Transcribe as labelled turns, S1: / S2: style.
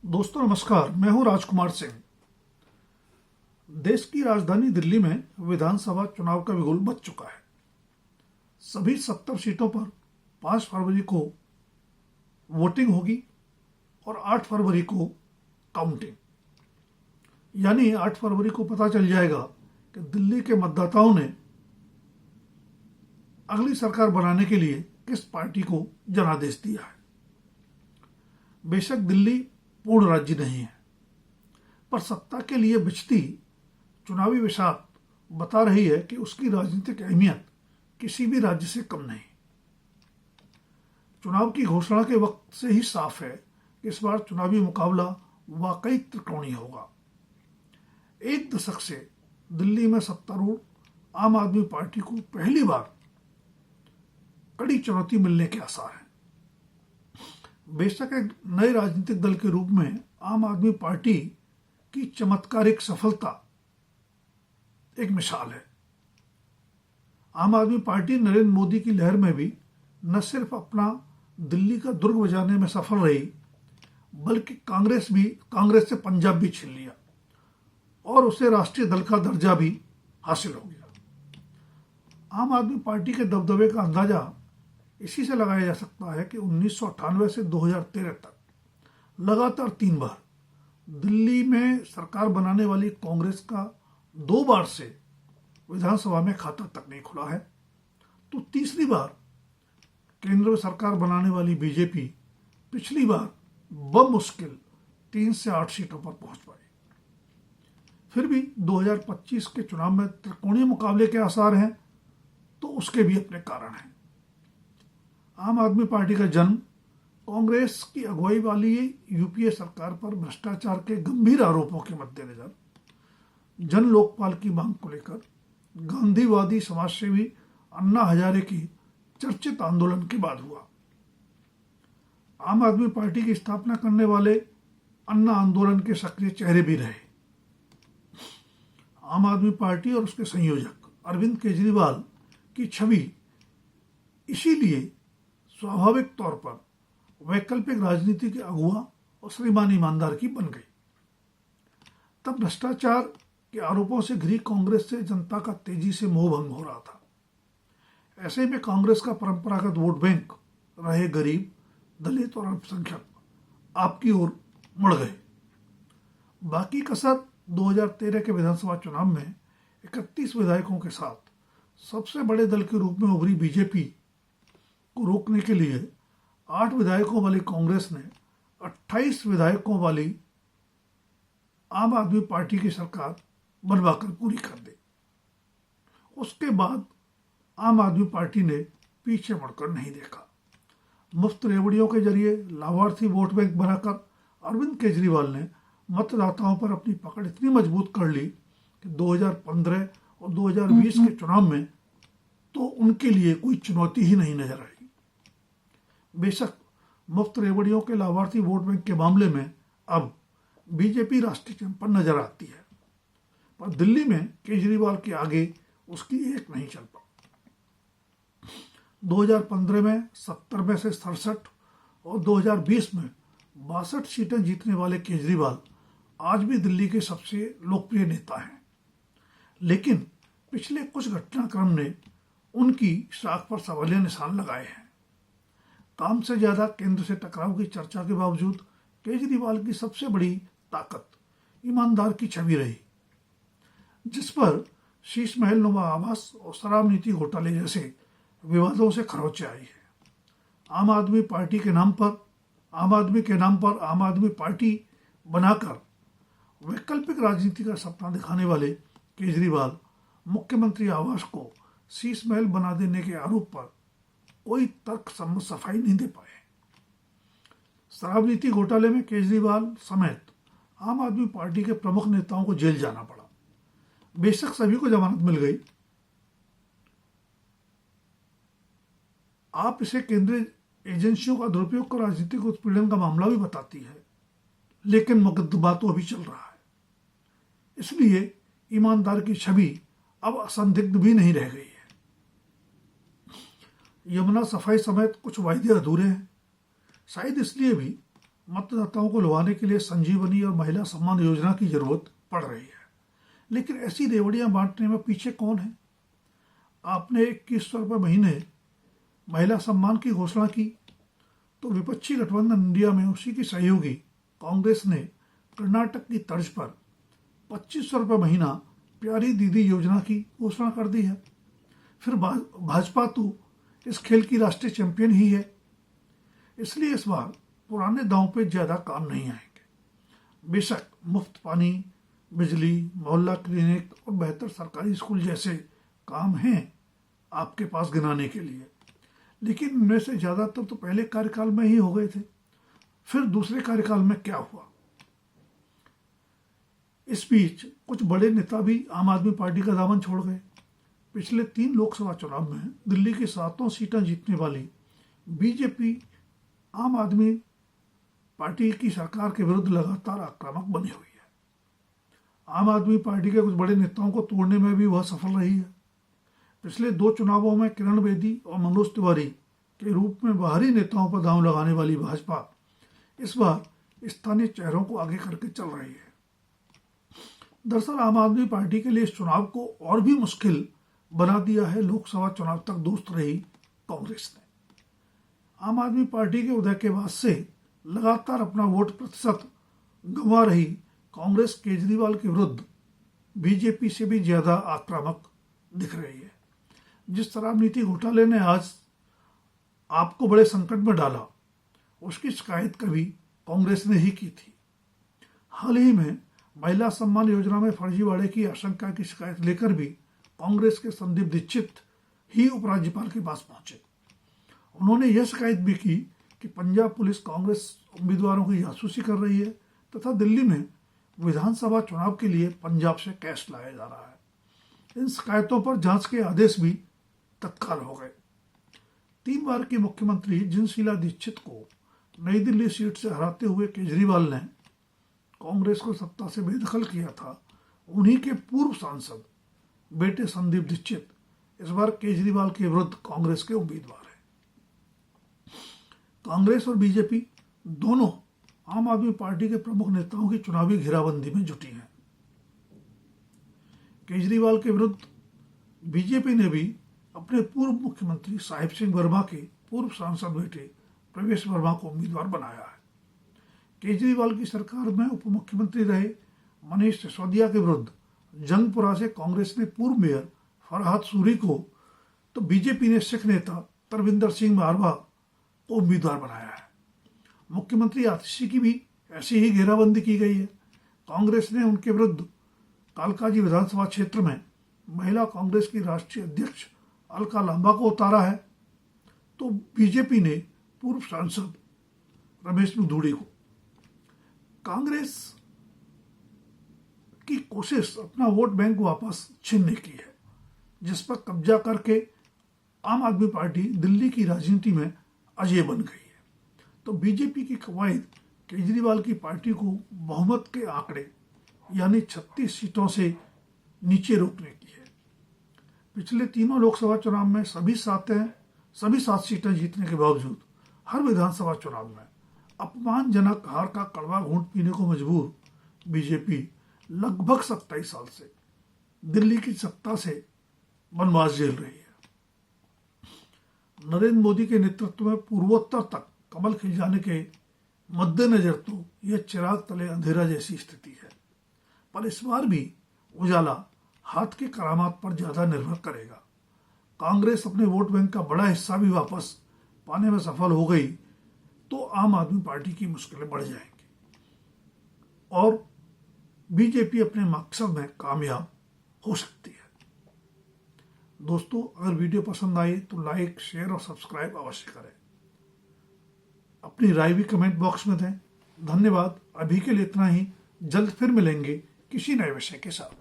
S1: दोस्तों नमस्कार, मैं हूं राजकुमार सिंह। देश की राजधानी दिल्ली में विधानसभा चुनाव का बिगुल बज चुका है। सभी 70 सीटों पर 5 फरवरी को वोटिंग होगी और 8 फरवरी को काउंटिंग। यानी 8 फरवरी को पता चल जाएगा कि दिल्ली के मतदाताओं ने अगली सरकार बनाने के लिए किस पार्टी को जनादेश दिया है। बेशक दिल्ली पूर्ण राज्य नहीं है, पर सत्ता के लिए बिछती चुनावी विषाद बता रही है कि उसकी राजनीतिक अहमियत किसी भी राज्य से कम नहीं। चुनाव की घोषणा के वक्त से ही साफ है कि इस बार चुनावी मुकाबला वाकई त्रिकोणीय होगा। एक दशक से दिल्ली में सत्तारूढ़ आम आदमी पार्टी को पहली बार कड़ी चुनौती मिलने के आसार हैं। बेशक एक नए राजनीतिक दल के रूप में आम आदमी पार्टी की चमत्कारिक सफलता एक मिसाल है। आम आदमी पार्टी नरेंद्र मोदी की लहर में भी न सिर्फ अपना दिल्ली का दुर्ग बजाने में सफल रही, बल्कि कांग्रेस से पंजाब भी छीन लिया और उसे राष्ट्रीय दल का दर्जा भी हासिल हो गया। आम आदमी पार्टी के दबदबे का अंदाजा इसी से लगाया जा सकता है कि 1998 से 2013 तक लगातार 3 बार दिल्ली में सरकार बनाने वाली कांग्रेस का 2 बार से विधानसभा में खाता तक नहीं खुला है, तो तीसरी बार केंद्र में सरकार बनाने वाली बीजेपी पिछली बार बमुश्किल 3 से 8 सीटों पर पहुंच पाई। फिर भी 2025 के चुनाव में त्रिकोणीय मुकाबले के आसार हैं, तो उसके भी अपने कारण हैं। आम आदमी पार्टी का जन्म कांग्रेस की अगुवाई वाली यूपीए सरकार पर भ्रष्टाचार के गंभीर आरोपों के मद्देनजर जन लोकपाल की मांग को लेकर गांधीवादी समाजसेवी अन्ना हजारे की चर्चित आंदोलन के बाद हुआ। आम आदमी पार्टी की स्थापना करने वाले अन्ना आंदोलन के सक्रिय चेहरे भी रहे। आम आदमी पार्टी और उसके संयोजक अरविंद केजरीवाल की छवि इसीलिए स्वाभाविक तौर पर वैकल्पिक राजनीति के अगुआ और श्रीमान ईमानदार की बन गई। तब भ्रष्टाचार के आरोपों से घिरी कांग्रेस से जनता का तेजी से मोह भंग हो रहा था। ऐसे में कांग्रेस का परंपरागत वोट बैंक रहे गरीब, दलित और अल्पसंख्यक आपकी ओर मुड़ गए। बाकी कसर 2013 के विधानसभा चुनाव में 31 विधायकों के साथ सबसे बड़े दल के रूप में उभरी बीजेपी को रोकने के लिए 8 विधायकों वाली कांग्रेस ने 28 विधायकों वाली आम आदमी पार्टी की सरकार बनवाकर पूरी कर दी। उसके बाद आम आदमी पार्टी ने पीछे मुड़कर नहीं देखा। मुफ्त रेवड़ियों के जरिए लाभार्थी वोट बैंक बनाकर अरविंद केजरीवाल ने मतदाताओं पर अपनी पकड़ इतनी मजबूत कर ली कि 2015 और 2020 के चुनाव में तो उनके लिए कोई चुनौती ही नहीं नजर आई। बेशक मुफ्त रेवड़ियों के लाभार्थी वोट बैंक के मामले में अब बीजेपी राष्ट्रीय चैंपियन नजर आती है, पर दिल्ली में केजरीवाल के आगे उसकी एक नहीं चल पाई। 2015 में 70 में से 67 और 2020 में 62 सीटें जीतने वाले केजरीवाल आज भी दिल्ली के सबसे लोकप्रिय नेता हैं, लेकिन पिछले कुछ घटनाक्रम ने उनकी साख पर सवालिया निशान लगाए हैं। काम से ज्यादा केंद्र से टकराव की चर्चा के बावजूद केजरीवाल की सबसे बड़ी ताकत ईमानदार की छवि रही, जिस पर शीश महल नुमा आवास और शराब नीति घोटाले जैसे विवादों से खरोंचे आई है। आम आदमी के नाम पर आम आदमी पार्टी बनाकर वैकल्पिक राजनीति का सपना दिखाने वाले केजरीवाल मुख्यमंत्री आवास को शीश महल बना देने के आरोप पर कोई तर्कसम्मत सफाई नहीं दे पाए। शराब नीति घोटाले में केजरीवाल समेत आम आदमी पार्टी के प्रमुख नेताओं को जेल जाना पड़ा। बेशक सभी को जमानत मिल गई। आप इसे केंद्रीय एजेंसियों का दुरुपयोग कर राजनीतिक उत्पीड़न का मामला भी बताती है, लेकिन मुकदमा तो अभी चल रहा है। इसलिए ईमानदार की छवि अब असंदिग्ध भी नहीं रह गई है। यमुना सफाई समेत कुछ वायदे अधूरे हैं, शायद इसलिए भी मतदाताओं को लुभाने के लिए संजीवनी और महिला सम्मान योजना की जरूरत पड़ रही है। लेकिन ऐसी रेवड़ियां बांटने में पीछे कौन है? आपने 2100 रुपये महीने महिला सम्मान की घोषणा की तो विपक्षी गठबंधन इंडिया में उसी की सहयोगी कांग्रेस ने कर्नाटक की तर्ज पर 2500 रुपये महीना प्यारी दीदी योजना की घोषणा कर दी है। फिर भाजपा तो इस खेल की राष्ट्रीय चैंपियन ही है, इसलिए इस बार पुराने दांव पे ज्यादा काम नहीं आएंगे। बेशक मुफ्त पानी, बिजली, मोहल्ला क्लिनिक और बेहतर सरकारी स्कूल जैसे काम हैं आपके पास गिनाने के लिए, लेकिन इनमें से ज्यादातर तो पहले कार्यकाल में ही हो गए थे। फिर दूसरे कार्यकाल में क्या हुआ? इस बीच कुछ बड़े नेता भी आम आदमी पार्टी का दामन छोड़ गए। पिछले 3 लोकसभा चुनाव में दिल्ली की 7 सीटें जीतने वाली बीजेपी आम आदमी पार्टी की सरकार के विरुद्ध लगातार आक्रामक बनी हुई है। आम आदमी पार्टी के कुछ बड़े नेताओं को तोड़ने में भी वह सफल रही है। पिछले 2 चुनावों में किरण बेदी और मनोज तिवारी के रूप में बाहरी नेताओं पर दांव लगाने वाली भाजपा इस बार स्थानीय चेहरों को आगे करके चल रही है। दरअसल आम आदमी पार्टी के लिए इस चुनाव को और भी मुश्किल बना दिया है लोकसभा चुनाव तक दोस्त रही कांग्रेस ने। आम आदमी पार्टी के उदय के बाद से लगातार अपना वोट प्रतिशत गंवा रही कांग्रेस केजरीवाल के विरुद्ध बीजेपी से भी ज्यादा आक्रामक दिख रही है। जिस तरह नीति घोटाले ने आज आपको बड़े संकट में डाला, उसकी शिकायत कभी कांग्रेस ने ही की थी। हाल ही में महिला सम्मान योजना में फर्जीवाड़े की आशंका की शिकायत लेकर भी कांग्रेस के संदीप दीक्षित ही उपराज्यपाल के पास पहुंचे। उन्होंने यह शिकायत भी की कि पंजाब पुलिस कांग्रेस उम्मीदवारों की जासूसी कर रही है तथा दिल्ली में विधानसभा चुनाव के लिए पंजाब से कैश लाया जा रहा है। इन शिकायतों पर जांच के आदेश भी तत्काल हो गए। 3 बार की मुख्यमंत्री जिनशीला दीक्षित को नई दिल्ली सीट से हराते हुए केजरीवाल ने कांग्रेस को सत्ता से बेदखल किया था। उन्हीं के पूर्व सांसद बेटे संदीप दीक्षित इस बार केजरीवाल के विरुद्ध कांग्रेस के उम्मीदवार हैं। कांग्रेस और बीजेपी दोनों आम आदमी पार्टी के प्रमुख नेताओं की चुनावी घेराबंदी में जुटी हैं। केजरीवाल के विरुद्ध बीजेपी ने भी अपने पूर्व मुख्यमंत्री साहिब सिंह वर्मा के पूर्व सांसद बेटे प्रवेश वर्मा को उम्मीदवार बनाया है। केजरीवाल की सरकार में उप मुख्यमंत्री रहे मनीष सिसोदिया के विरुद्ध जंगपुरा से कांग्रेस ने पूर्व मेयर फरहाद सूरी को, तो बीजेपी ने सिख नेता तरविंदर सिंह मारवा को उम्मीदवार बनाया है। मुख्यमंत्री आतिशी की भी ऐसी ही घेराबंदी की गई है। कांग्रेस ने उनके विरुद्ध कालकाजी विधानसभा क्षेत्र में महिला कांग्रेस की राष्ट्रीय अध्यक्ष अलका लांबा को उतारा है, तो बीजेपी ने पूर्व सांसद रमेश मुदुड़ी को। कांग्रेस की कोशिश अपना वोट बैंक वापस छीनने की है, जिस पर कब्जा करके आम आदमी पार्टी दिल्ली की राजनीति में अजय बन गई है। तो बीजेपी की कवायद केजरीवाल की पार्टी को बहुमत के आंकड़े यानी 36 सीटों से नीचे रोकने की है। पिछले तीनों लोकसभा चुनाव में सभी 7 सीटें जीतने के बावजूद हर विधानसभा चुनाव में अपमानजनक हार का कड़वा घूंट पीने को मजबूर बीजेपी लगभग 27 साल से दिल्ली की सत्ता से वनवास झेल रही है। नरेंद्र मोदी के नेतृत्व में पूर्वोत्तर तक कमल खिल जाने के मद्देनजर तो यह चिराग तले अंधेरा जैसी स्थिति है, पर इस बार भी उजाला हाथ की करामात पर ज्यादा निर्भर करेगा। कांग्रेस अपने वोट बैंक का बड़ा हिस्सा भी वापस पाने में सफल हो गई तो आम आदमी पार्टी की मुश्किलें बढ़ जाएंगी और बीजेपी अपने मकसद में कामयाब हो सकती है। दोस्तों, अगर वीडियो पसंद आए तो लाइक, शेयर और सब्सक्राइब अवश्य करें। अपनी राय भी कमेंट बॉक्स में दें। धन्यवाद। अभी के लिए इतना ही। जल्द फिर मिलेंगे किसी नए विषय के साथ।